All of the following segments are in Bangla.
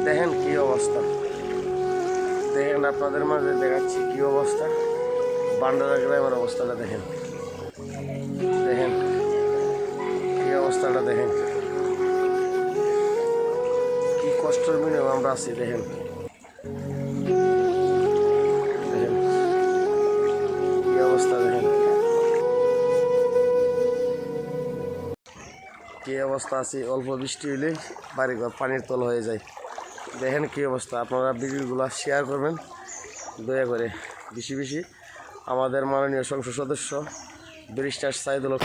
দেখেন কি অবস্থা, দেখেন আপনাদের মাঝে দেখাচ্ছি কি অবস্থা। বান্ডারা গ্রামের অবস্থাটা দেখেন, দেখেন কি অবস্থাটা, দেখেন কি কষ্টের বিনিময়ে আমরা আছি। দেখেন দেখেন কি অবস্থা, দেখেন কি অবস্থা আছি। অল্প বৃষ্টি হইলেই বাড়িঘর পানির তল হয়ে যায়। দেখেন কি অবস্থা। আপনারা ভিডিওগুলো শেয়ার করবেন দয়া করে বেশি বেশি। আমাদের মাননীয় সংসদ সদস্য ব্যারিস্টার সাইদুল হক।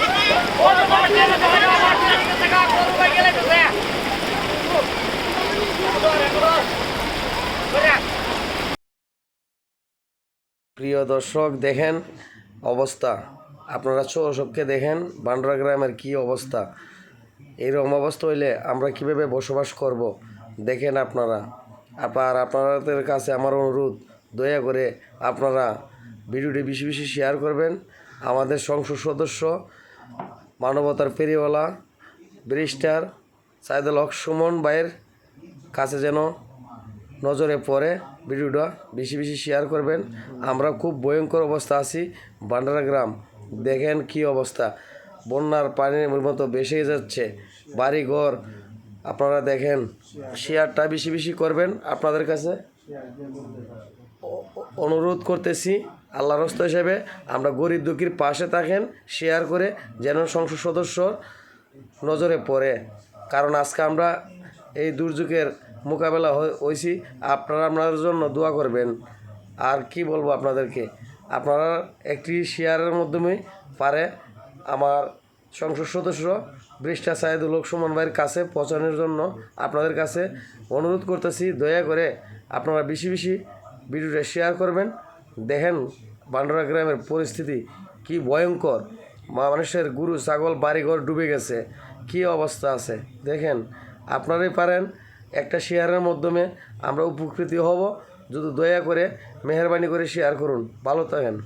প্রিয় দর্শক, দেখেন অবস্থা, আপনারা চৌসবকে দেখেন বান্ডরা গ্রামের কি অবস্থা। এইরকম অবস্থা হইলে আমরা কিভাবে বসবাস করব দেখেন আপনারা। আপনাদের কাছে আমার অনুরোধ, দয়া করে আপনারা ভিডিওটি বেশি বেশি শেয়ার করবেন। আমাদের সংসদ সদস্য মানবতার ফেরিওয়ালা ব্যারিস্টার সাইদুল হক সুমন ভাইয়ের কাছে যেন নজরে পড়ে। ভিডিওটা বেশি বেশি শেয়ার করবেন। আমরা খুব ভয়ঙ্কর অবস্থা আছি বান্ডারা গ্রাম। দেখেন কি অবস্থা, বন্যার পানির মতো ভেসে যাচ্ছে বাড়িঘর। আপনারা দেখেন, শেয়ারটা বেশি বেশি করবেন। আপনাদের কাছে অনুরোধ করতেছি আল্লাহর রাস্তা হিসেবে, আমরা গরিব দুঃখীর পাশে থাকেন, শেয়ার করে যেন সংসদ সদস্য নজরে পড়ে। কারণ আজকে আমরা এই দুর্যোগের মোকাবেলা হয়েছি, আপনারা আপনাদের জন্য দোয়া করবেন। আর কি বলবো আপনাদেরকে, আপনারা একটি শেয়ারের মাধ্যমে পারে আমার সংসদ সদস্য ব্যারিস্টার সাইদুল হক সুমন ভাইয়ের কাছে পৌঁছানোর জন্য আপনাদের কাছে অনুরোধ করতেছি। দয়া করে আপনারা বেশি বেশি ভিডিওটা শেয়ার করবেন। দেখেন বান্ডরা গ্রামের পরিস্থিতি কি ভয়ঙ্কর। মানুষের গরু ছাগল বাড়িঘর ডুবে গেছে, কি অবস্থা আছে দেখেন। আপনারাই পারেন একটা শেয়ারের মাধ্যমে আমরা উপকৃত হব। যদি দয়া করে মেহরবানি করে শেয়ার করুন। ভালো থাকেন।